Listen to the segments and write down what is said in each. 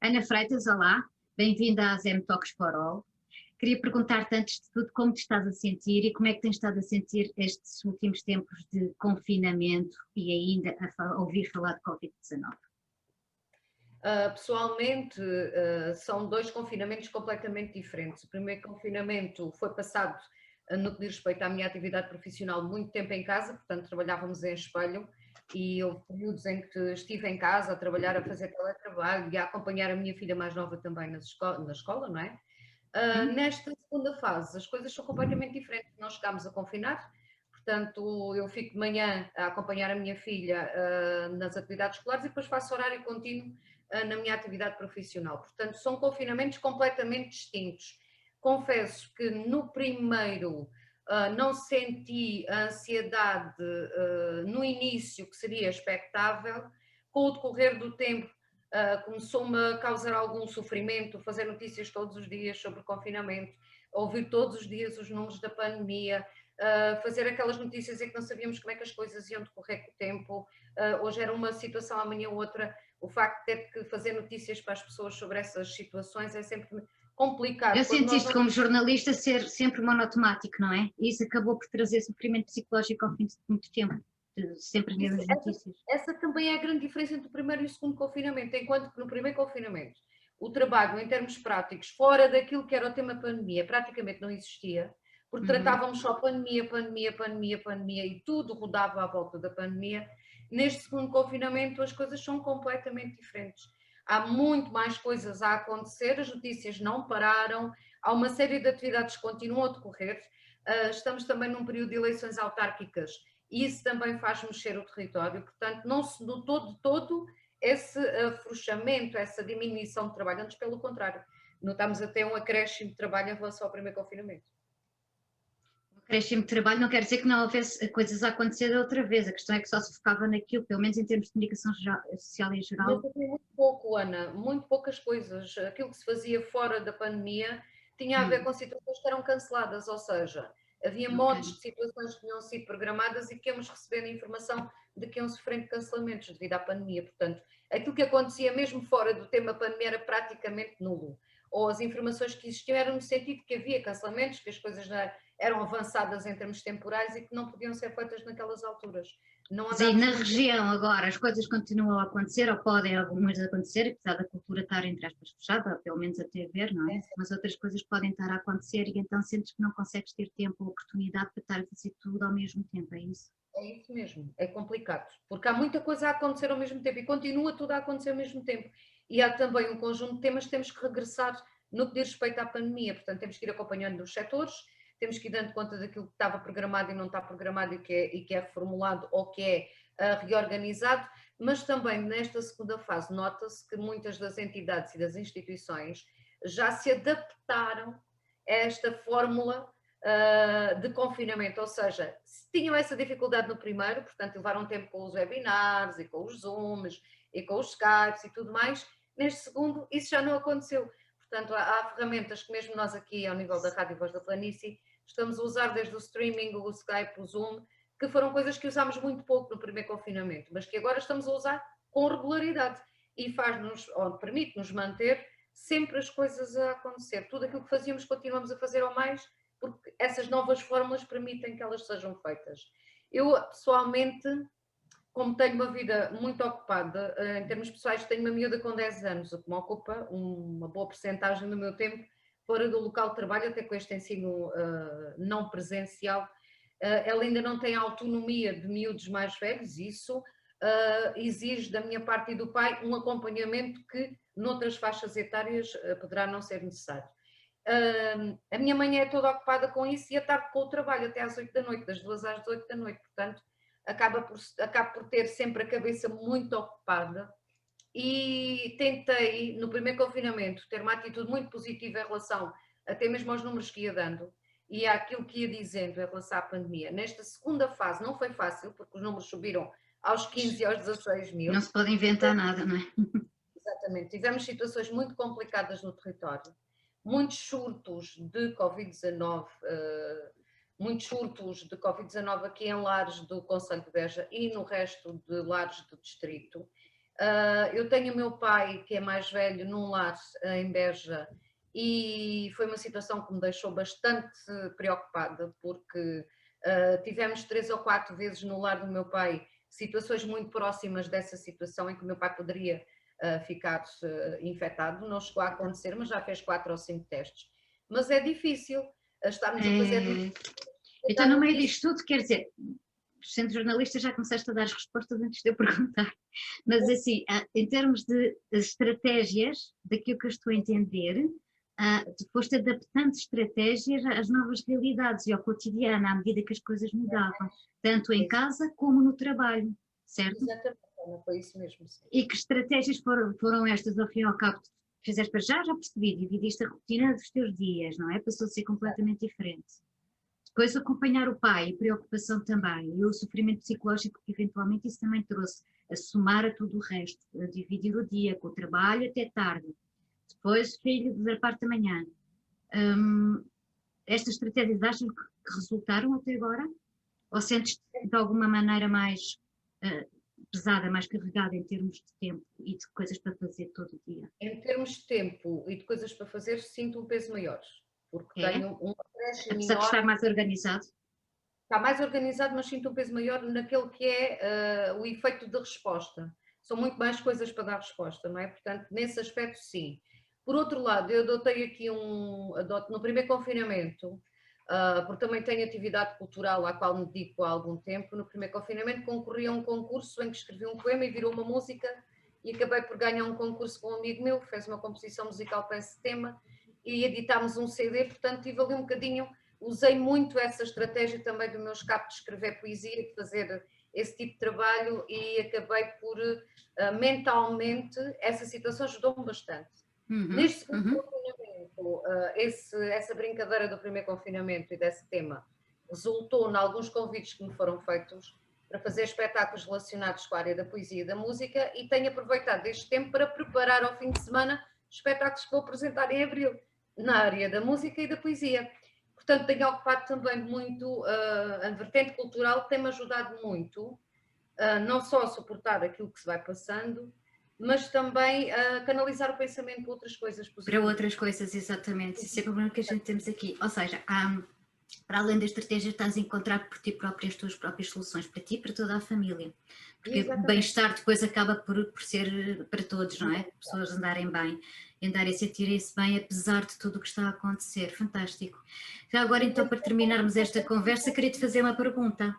Ana Freitas, olá, bem-vinda às M-Talks for All. Queria perguntar-te antes de tudo como te estás a sentir e como é que tens estado a sentir estes últimos tempos de confinamento e ainda a ouvir falar de Covid-19. Pessoalmente, são dois confinamentos completamente diferentes. O primeiro confinamento foi passado, no que diz respeito à minha atividade profissional, muito tempo em casa, portanto trabalhávamos em espelho e houve períodos em que estive em casa a trabalhar, a fazer teletrabalho e a acompanhar a minha filha mais nova também na escola, não é? Nesta segunda fase as coisas são completamente diferentes, nós chegámos a confinar, portanto eu fico de manhã a acompanhar a minha filha nas atividades escolares e depois faço horário contínuo na minha atividade profissional, portanto são confinamentos completamente distintos. Confesso que no primeiro não senti a ansiedade no início que seria expectável, com o decorrer do tempo começou-me a causar algum sofrimento fazer notícias todos os dias sobre o confinamento, ouvir todos os dias os números da pandemia, fazer aquelas notícias em que não sabíamos como é que as coisas iam decorrer com o tempo, hoje era uma situação, amanhã outra, o facto de ter que fazer notícias para as pessoas sobre essas situações é sempre complicado. Eu senti isto como jornalista ser sempre monotemático, não é? E isso acabou por trazer sofrimento psicológico ao fim de muito tempo, sempre as mesmas notícias. Essa também é a grande diferença entre o primeiro e o segundo confinamento, enquanto que no primeiro confinamento o trabalho em termos práticos, fora daquilo que era o tema pandemia, praticamente não existia, porque tratávamos só pandemia, pandemia, pandemia, pandemia e tudo rodava à volta da pandemia. Neste segundo confinamento as coisas são completamente diferentes. Há muito mais coisas a acontecer, as notícias não pararam, há uma série de atividades que continuam a decorrer, estamos também num período de eleições autárquicas e isso também faz mexer o território, portanto não se notou de todo esse afrouxamento, essa diminuição de trabalho, antes pelo contrário, notamos até um acréscimo de trabalho em relação ao primeiro confinamento. O acréscimo de trabalho não quer dizer que não houvesse coisas a acontecer outra vez, a questão é que só se focava naquilo, pelo menos em termos de comunicação social em geral. Mas havia muito pouco, Ana, muito poucas coisas, aquilo que se fazia fora da pandemia tinha a ver com situações que eram canceladas, ou seja, havia modos de situações que tinham sido programadas e que íamos recebendo informação de que iam sofrendo cancelamentos devido à pandemia, portanto, aquilo que acontecia mesmo fora do tema pandemia era praticamente nulo, ou as informações que existiam eram no sentido que havia cancelamentos, que as coisas já eram avançadas em termos temporais e que não podiam ser feitas naquelas alturas. Não E andámos na muito... região agora as coisas continuam a acontecer, ou podem algumas acontecer, apesar da cultura estar entre aspas fechada, pelo menos até ver, não é? Mas outras coisas podem estar a acontecer e então sentes que não consegues ter tempo ou oportunidade para estar a fazer tudo ao mesmo tempo, é isso? É isso mesmo, é complicado, porque há muita coisa a acontecer ao mesmo tempo e continua tudo a acontecer ao mesmo tempo. E há também um conjunto de temas que temos que regressar no que diz respeito à pandemia, portanto temos que ir acompanhando os setores, temos que ir dando conta daquilo que estava programado e não está programado e que é reformulado ou que é reorganizado, mas também nesta segunda fase nota-se que muitas das entidades e das instituições já se adaptaram a esta fórmula de confinamento, ou seja, se tinham essa dificuldade no primeiro, portanto levaram tempo com os webinars e com os Zooms e com os Skypes e tudo mais, neste segundo isso já não aconteceu. Portanto, há ferramentas que mesmo nós aqui, ao nível da Rádio Voz da Planície, estamos a usar desde o streaming, o Skype, o Zoom, que foram coisas que usámos muito pouco no primeiro confinamento, mas que agora estamos a usar com regularidade e faz-nos, ou permite-nos manter sempre as coisas a acontecer. Tudo aquilo que fazíamos continuamos a fazer ao mais, porque essas novas fórmulas permitem que elas sejam feitas. Eu, pessoalmente, como tenho uma vida muito ocupada, em termos pessoais, tenho uma miúda com 10 anos, o que me ocupa uma boa percentagem do meu tempo fora do local de trabalho, até com este ensino não presencial. Ela ainda não tem autonomia de miúdos mais velhos, isso exige da minha parte e do pai um acompanhamento que, noutras faixas etárias, poderá não ser necessário. A minha manhã é toda ocupada com isso e a tarde com o trabalho até às 8 da noite, das 2 às 8 da noite, portanto acabo por ter sempre a cabeça muito ocupada e tentei no primeiro confinamento ter uma atitude muito positiva em relação até mesmo aos números que ia dando e àquilo que ia dizendo em relação à pandemia. Nesta segunda fase não foi fácil porque os números subiram aos 15 e aos 16 mil. Não se pode inventar nada, não é? Exatamente, tivemos situações muito complicadas no território, muitos surtos de Covid-19, aqui em lares do concelho de Beja e no resto de lares do distrito. Eu tenho o meu pai, que é mais velho, num lar em Beja, e foi uma situação que me deixou bastante preocupada, porque tivemos 3 ou 4 vezes no lar do meu pai situações muito próximas dessa situação em que o meu pai poderia ficar infectado. Não chegou a acontecer, mas já fez 4 ou 5 testes. Mas é difícil estarmos a fazer. Então, no meio disto tudo, quer dizer, sendo jornalista já começaste a dar as respostas antes de eu perguntar, mas assim, em termos de estratégias, daquilo que eu estou a entender, tu foste adaptando estratégias às novas realidades e ao cotidiano, à medida que as coisas mudavam, tanto em casa como no trabalho, certo? Exatamente, foi isso mesmo. Sim. E que estratégias foram estas, ao fim e ao cabo? Fizeste para já percebi, dividiste a rotina dos teus dias, não é? Passou a ser completamente diferente. Depois acompanhar o pai, a preocupação também, e o sofrimento psicológico que eventualmente isso também trouxe, a somar a tudo o resto, a dividir o dia com o trabalho até tarde. Depois o filho da parte da manhã. Estas estratégias acham que resultaram até agora? Ou sentes-te de alguma maneira mais pesada, mais carregada em termos de tempo e de coisas para fazer todo o dia? Em termos de tempo e de coisas para fazer, sinto um peso maior, porque tenho um acréscimo apesar de estar enorme. mais organizado? Está mais organizado, mas sinto um peso maior naquele que é o efeito de resposta. São muito mais coisas para dar resposta, não é? Portanto, nesse aspecto, sim. Por outro lado, eu adotei aqui no primeiro confinamento, porque também tenho atividade cultural à qual me dedico há algum tempo. No primeiro confinamento concorri a um concurso em que escrevi um poema e virou uma música, e acabei por ganhar um concurso com um amigo meu, que fez uma composição musical para esse tema, e editámos um CD. Portanto, tive ali um bocadinho, usei muito essa estratégia também do meu escape de escrever poesia, de fazer esse tipo de trabalho, e acabei por, mentalmente, essa situação ajudou-me bastante. Neste segundo confinamento, essa brincadeira do primeiro confinamento e desse tema resultou em alguns convites que me foram feitos para fazer espetáculos relacionados com a área da poesia e da música, e tenho aproveitado este tempo para preparar ao fim de semana espetáculos que vou apresentar em abril, na área da música e da poesia. Portanto, tenho ocupado também muito a vertente cultural, que tem-me ajudado muito, não só a suportar aquilo que se vai passando, mas também a canalizar o pensamento para outras coisas positivas. Para outras coisas, exatamente. Isso é o problema que a gente temos aqui. Ou seja, para além da estratégia, estás a encontrar por ti própria as tuas próprias soluções, para ti e para toda a família. Porque o bem-estar depois acaba por ser para todos, não é? Pessoas andarem bem, andarem a sentirem-se bem, apesar de tudo o que está a acontecer. Fantástico. Já agora, então, para terminarmos esta conversa, queria-te fazer uma pergunta.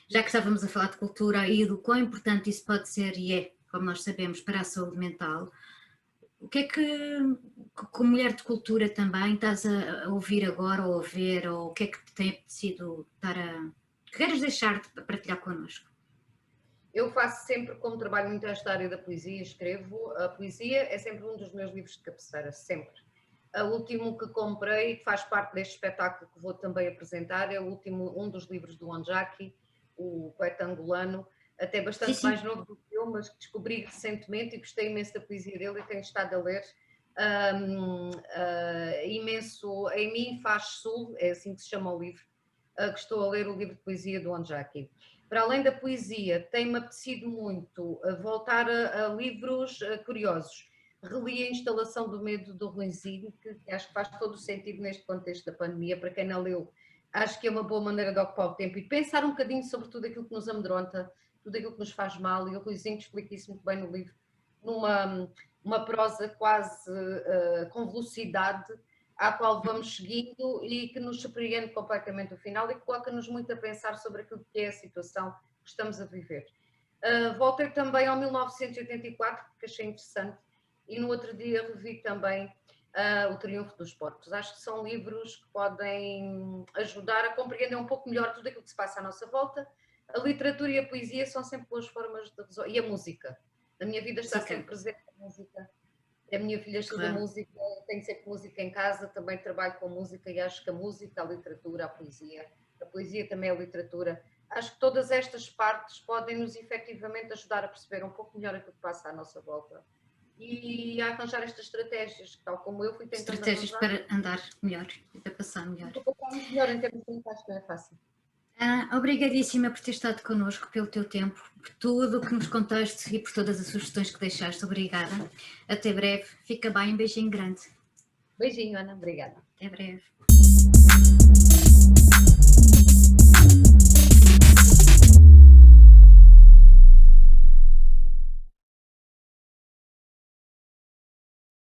Já que estávamos a falar de cultura e do quão importante isso pode ser e é, como nós sabemos, para a saúde mental, o que é que, como mulher de cultura também, estás a ouvir agora ou a ver, ou o que é que te tem apetecido estar a... que queres deixar de partilhar connosco? Eu faço sempre, como trabalho muito nesta área da poesia, escrevo, a poesia é sempre um dos meus livros de cabeceira, sempre. O último que comprei, que faz parte deste espetáculo que vou também apresentar, é um dos livros do Onjaki, o poeta angolano, até bastante mais novo do que eu, mas que descobri recentemente e gostei imenso da poesia dele e tenho estado a ler imenso. Em mim faz sul, é assim que se chama o livro, que estou a ler o livro de poesia do Onjaki. Para além da poesia, tem-me apetecido muito voltar a livros curiosos. Reli a Instalação do Medo do Ruinzinho, que acho que faz todo o sentido neste contexto da pandemia. Para quem não leu, acho que é uma boa maneira de ocupar o tempo e pensar um bocadinho sobre tudo aquilo que nos amedronta, tudo aquilo que nos faz mal, e o Ruizinho explica isso muito bem no livro, numa prosa quase com velocidade, à qual vamos seguindo e que nos surpreende completamente o final e que coloca-nos muito a pensar sobre aquilo que é a situação que estamos a viver. Voltei também ao 1984, porque achei interessante, e no outro dia revi também O Triunfo dos Porcos. Acho que são livros que podem ajudar a compreender um pouco melhor tudo aquilo que se passa à nossa volta. A literatura e a poesia são sempre boas formas de resolver. E a música. Na minha vida está sempre presente a música. A minha filha estuda música, tenho sempre música em casa, também trabalho com música e acho que a música, a literatura, a poesia também é literatura. Acho que todas estas partes podem nos efetivamente ajudar a perceber um pouco melhor aquilo que passa à nossa volta e a arranjar estas estratégias, tal como eu fui tentando estratégias para andar melhor e para passar melhor. Para passarmos melhor em termos de acho que não é fácil. Obrigadíssima por ter estado connosco, pelo teu tempo, por tudo o que nos contaste e por todas as sugestões que deixaste. Obrigada. Até breve. Fica bem. Um beijinho grande. Beijinho, Ana. Obrigada. Até breve.